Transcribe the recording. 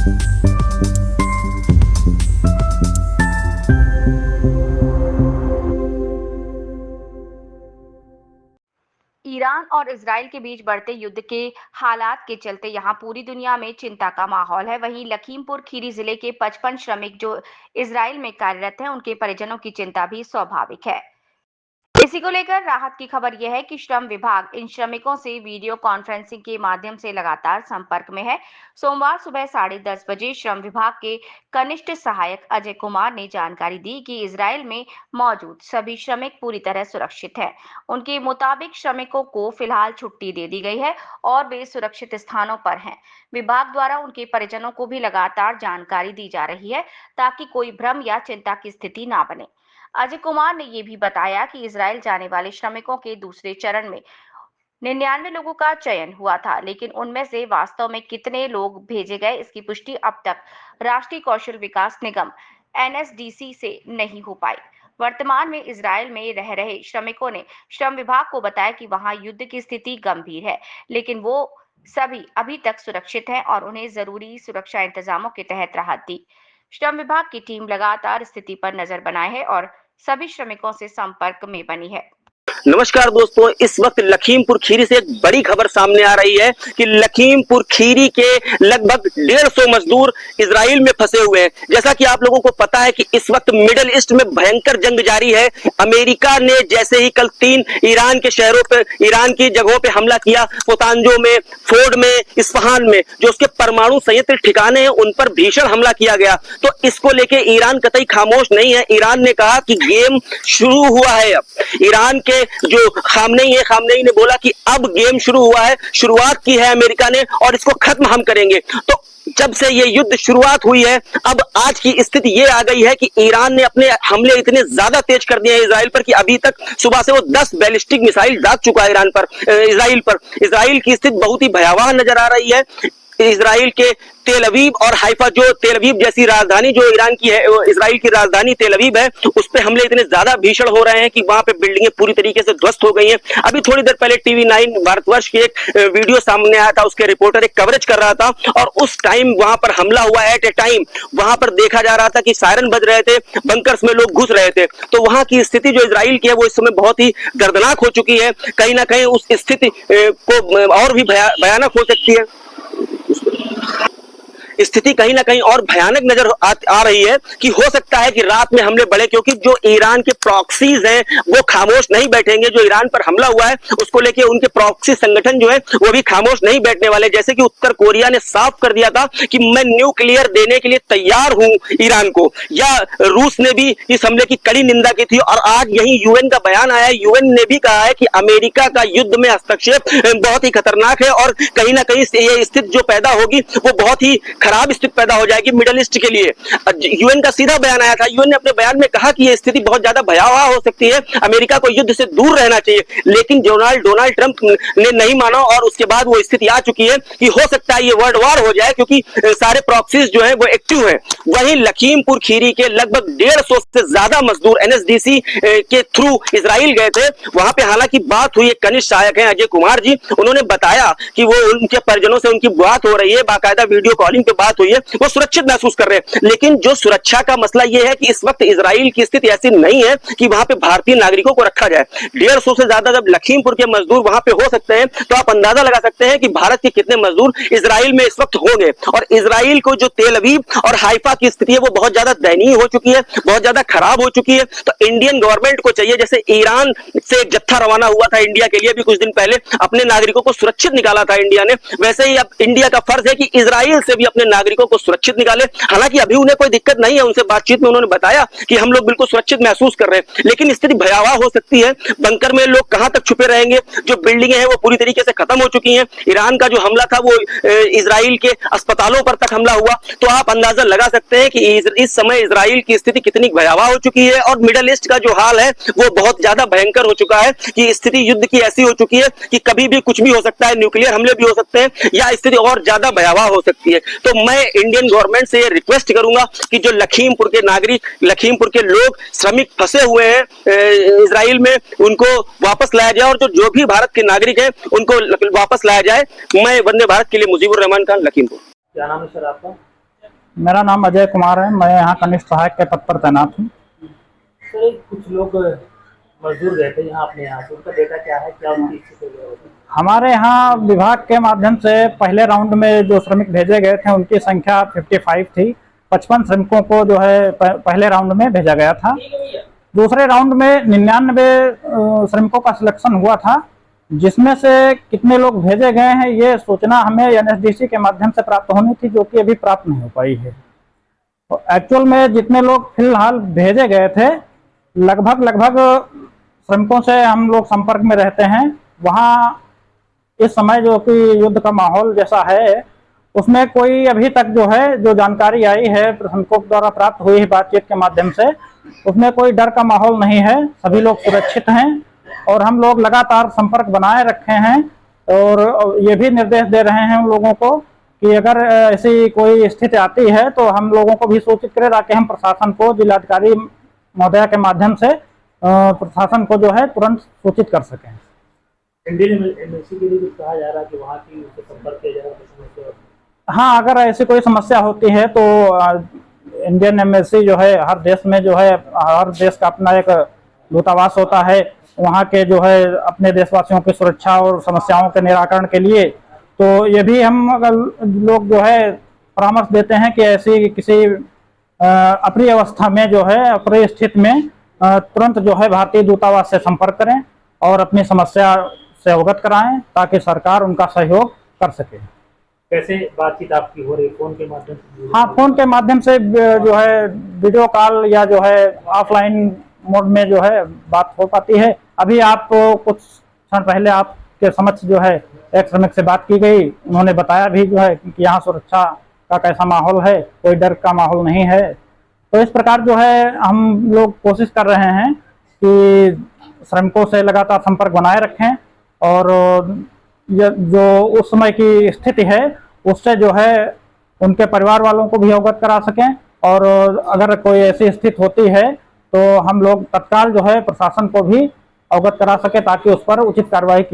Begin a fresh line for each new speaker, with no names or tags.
Iran और Israel के बीच बढ़ते युद्ध के हालात के चलते यहां पूरी दुनिया में चिंता का माहौल है। वहीं लखीमपुर खीरी जिले के 55 श्रमिक जो इजराइल में कार्यरत हैं, उनके परिजनों की चिंता भी स्वाभाविक है। इसी को लेकर राहत की खबर यह है कि श्रम विभाग इन श्रमिकों से वीडियो कॉन्फ्रेंसिंग के माध्यम से लगातार संपर्क में है। सोमवार सुबह 10:30 बजे श्रम विभाग के कनिष्ठ सहायक अजय कुमार ने जानकारी दी कि इजराइल में मौजूद सभी श्रमिक पूरी तरह सुरक्षित हैं। उनके मुताबिक श्रमिकों को फिलहाल छुट्टी दे दी गई है और वे सुरक्षित स्थानों पर हैं। विभाग द्वारा उनके परिजनों को भी लगातार जानकारी दी जा रही है ताकि कोई भ्रम या चिंता की स्थिति ना बने। अजय कुमार ने ये भी बताया कि इजराइल जाने वाले श्रमिकों के दूसरे चरण में 99 लोगों का चयन हुआ था, लेकिन उनमें से वास्तव में कितने लोग भेजे गए इसकी पुष्टि अब तक राष्ट्रीय कौशल विकास निगम NSDC से नहीं हो पाई। वर्तमान में इजराइल में रह रहे श्रमिकों ने श्रम विभाग को बताया कि वहां युद्ध की स्थिति गंभीर है, लेकिन वो सभी अभी तक सुरक्षित हैं और उन्हें जरूरी सुरक्षा इंतजामों के तहत राहत दी। श्रम विभाग की टीम लगातार स्थिति पर नजर बनाए है और सभी श्रमिकों से संपर्क में बनी है।
नमस्कार दोस्तों, इस वक्त लखीमपुर खीरी से एक बड़ी खबर सामने आ रही है कि लखीमपुर खीरी के लगभग 150 मजदूर इजराइल में फंसे हुए हैं। जैसा कि आप लोगों को पता है कि इस वक्त मिडिल ईस्ट में भयंकर जंग जारी है। अमेरिका ने जैसे ही कल 3 ईरान के शहरों पर, ईरान की जगहों पे हमला किया, पोतांजो में, फोर्ड में, इस्फहान में, जो उसके परमाणु संयंत्र ठिकाने हैं उन पर भीषण हमला किया गया। तो इसको लेके ईरान कतई खामोश नहीं है। ईरान ने कहा कि गेम शुरू हुआ है। अब ईरान के जो खामनेई ने बोला कि अब गेम शुरू हुआ है, शुरुआत की है अमेरिका ने और इसको खत्म हम करेंगे। तो जब से ये युद्ध शुरुआत हुई है, अब आज की स्थिति ये आ गई है कि ईरान ने अपने हमले इतने ज्यादा तेज कर दिए हैं इजराइल पर कि अभी तक सुबह से वो 10 बैलिस्टिक मिसाइल दाग चुका है इजराइल पर। इजराइल की स्थिति बहुत ही भयावह नजर आ रही है। इजराइल के तेल अवीव और हाइफा, जो तेल अवीव जैसी राजधानी जो ईरान की है, इजराइल की राजधानी तेल अवीव है, उस पे हमले इतने ज्यादा भीषण हो रहे हैं कि वहां पे बिल्डिंगें पूरी तरीके से ध्वस्त हो गई हैं। अभी थोड़ी देर पहले TV9 भारतवर्ष की एक वीडियो सामने आया था, उसके रिपोर्टर एक कवरेज कर रहा था और उस टाइम वहां पर हमला हुआ। एट ए टाइम वहां पर देखा जा रहा था कि सायरन बज रहे थे, बंकर्स में लोग घुस रहे थे। तो वहां की स्थिति जो इजराइल की है वो इस समय बहुत ही दर्दनाक हो चुकी है। कहीं ना कहीं उस स्थिति को और भी भयानक हो सकती है। स्थिति कहीं ना कहीं और भयानक नजर आ रही है कि हो सकता है कि रात में हमले बढ़े, क्योंकि जो ईरान के प्रॉक्सीज हैं वो खामोश नहीं बैठेंगे। जो ईरान पर हमला हुआ है उसको लेके उनके प्रॉक्सी संगठन जो है वो भी खामोश नहीं बैठने वाले। जैसे कि उत्तर कोरिया ने साफ कर दिया था कि मैं न्यूक्लियर देने के लिए तैयार हूं ईरान को, या रूस ने भी इस हमले की कड़ी निंदा की थी। और आज यही UN का बयान आया है। UN ने भी कहा है कि अमेरिका का युद्ध में हस्तक्षेप बहुत ही खतरनाक है और कहीं ना कहीं ये स्थिति जो पैदा होगी वो बहुत ही खराब स्थिति पैदा हो जाएगी मिडिल ईस्ट के लिए। UN का सीधा बयान आया था। UN ने अपने बयान में कहा कि यह स्थिति बहुत ज्यादा भयावह हो सकती है, अमेरिका को युद्ध से दूर रहना चाहिए। लेकिन डोनाल्ड ट्रंप ने नहीं माना और उसके बाद वो स्थिति आ चुकी है कि हो सकता है ये वर्ल्ड वॉर हो जाए, क्योंकि सारे प्रॉक्सीज जो है वो एक्टिव है। वहीं लखीमपुर खीरी के लगभग 150 से ज्यादा मजदूर NSDC के थ्रू इजराइल गए थे। वहां पे हालांकि बात हुई, एक कनिष्ठ सहायक है अजय कुमार जी, उन्होंने बताया कि वो उनके परिजनों से उनकी बात हो रही है, बाकायदा वीडियो कॉलिंग पे बात हुई है, वो सुरक्षित महसूस कर रहे हैं। लेकिन जो सुरक्षा का मसला यह है कि इस वक्त इजराइल की स्थिति ऐसी नहीं है कि वहां पे भारतीय नागरिकों को रखा जाए। 150 से ज्यादा जब लखीमपुर के मजदूर वहां पे हो सकते हैं तो आप अंदाजा लगा सकते हैं कि भारत के कितने मजदूर इजराइल में इस वक्त होंगे। और इजराइल को जो तेल अवीव और हाइफा की स्थिति है वो बहुत ज्यादा दयनीय हो चुकी है, बहुत ज्यादा खराब हो चुकी है। तो इंडियन गवर्नमेंट को चाहिए, जैसे ईरान से एक जत्था रवाना हुआ था इंडिया के लिए भी कुछ दिन पहले, अपने नागरिकों को सुरक्षित निकाला था इंडिया ने, वैसे ही अब इंडिया का फर्ज है कि इजराइल से भी अपने नागरिकों को सुरक्षित निकाले। हालांकि अभी उन्हें कोई दिक्कत नहीं है, उनसे बातचीत में उन्होंने बताया कि हम लोग बिल्कुल सुरक्षित महसूस कर रहे हैं, लेकिन स्थिति भयावह हो सकती है। बंकर में लोग कहां तक छुपे रहेंगे, जो बिल्डिंगें हैं वो पूरी तरीके से खत्म हो चुकी हैं। ईरान का जो हमला था वो इजराइल के अस्पतालों पर तक हमला हुआ। तो आप अंदाजा लगा सकते हैं कि इस समय इजराइल की स्थिति कितनी भयावह हो चुकी है। और मिडिल ईस्ट का जो हाल है वो बहुत ज्यादा भयंकर हो चुका है कि स्थिति युद्ध की ऐसी हो चुकी है कि कभी भी कुछ भी हो सकता है, न्यूक्लियर हमले भी हो सकते हैं या स्थिति और ज्यादा भयावह हो सकती है। तो मैं इंडियन गवर्नमेंट से ये रिक्वेस्ट करूंगा कि जो लखीमपुर के नागरिक, लखीमपुर के लोग, श्रमिक फंसे हुए हैं इजराइल में, उनको वापस लाया जाए और जो भी भारत के नागरिक हैं उनको वापस लाया जाए। मैं वंदे भारत के लिए मुजीबुर रहमान खान, लखीमपुर।
क्या नाम है सर आपका? मेरा नाम अजय कुमार है। मैं यहाँ कनिष्ठ सहायक के पद पर तैनात हूँ।
सर कुछ लोग मजदूर गए थे यहाँ अपने यहाँ से, उनका डेटा क्या है, क्या उनकी स्थिति है?
हमारे यहाँ विभाग के माध्यम से पहले राउंड में जो श्रमिक भेजे गए थे उनकी संख्या 55 थी। 55 श्रमिकों को जो है पहले राउंड में भेजा गया था। दूसरे राउंड में 99 श्रमिकों का सिलेक्शन हुआ था, जिसमें से कितने लोग भेजे गए हैं ये सूचना हमें एनएसडीसी के माध्यम से प्राप्त होनी थी, जो कि अभी प्राप्त नहीं हो पाई है। तो एक्चुअल में जितने लोग फिलहाल भेजे गए थे, लगभग श्रमिकों से हम लोग संपर्क में रहते हैं। वहाँ इस समय जो कि युद्ध का माहौल जैसा है, उसमें कोई अभी तक जो है जो जानकारी आई है श्रमिकों द्वारा प्राप्त हुई है बातचीत के माध्यम से, उसमें कोई डर का माहौल नहीं है। सभी लोग सुरक्षित हैं और हम लोग लगातार संपर्क बनाए रखे हैं और ये भी निर्देश दे रहे हैं उन लोगों को कि अगर ऐसी कोई स्थिति आती है तो हम लोगों को भी सूचित करें, ताकि हम प्रशासन को, जिलाधिकारी महोदया के माध्यम से प्रशासन को जो है तुरंत सूचित कर सकें।
इंडियन एम्बेसी के लिए कुछ कहा जा रहा है कि वहाँ की उससे संपर्क किया जा रहा है?
हाँ, अगर ऐसी कोई समस्या होती है तो इंडियन एम्बेसी जो है हर देश में जो है, हर देश का अपना एक दूतावास होता है। वहाँ के जो है अपने देशवासियों की सुरक्षा और समस्याओं के निराकरण के लिए, तो ये भी हम अगर लोग जो है परामर्श देते हैं कि ऐसी किसी अप्रिय अवस्था में जो है, अप्रिय स्थिति में तुरंत जो है भारतीय दूतावास से संपर्क करें और अपनी समस्या से अवगत कराएं, ताकि सरकार उनका सहयोग कर सके।
कैसे बातचीत आपकी हो रही, फोन के माध्यम से?
हाँ, फोन के माध्यम से जो है वीडियो कॉल या जो है ऑफलाइन मोड में जो है बात हो पाती है। अभी आप कुछ क्षण पहले आपके समक्ष जो है एक श्रमिक से बात की गई, उन्होंने बताया भी जो है कि यहाँ सुरक्षा का कैसा माहौल है, कोई डर का माहौल नहीं है। तो इस प्रकार जो है हम लोग कोशिश कर रहे हैं कि श्रमिकों से लगातार संपर्क बनाए रखें और जो उस समय की स्थिति है उससे जो है उनके परिवार वालों को भी अवगत करा सकें, और अगर कोई ऐसी स्थिति होती है तो हम लोग तत्काल जो है प्रशासन को भी अवगत करा सके, ताकि उस पर उचित कार्रवाई की जाए।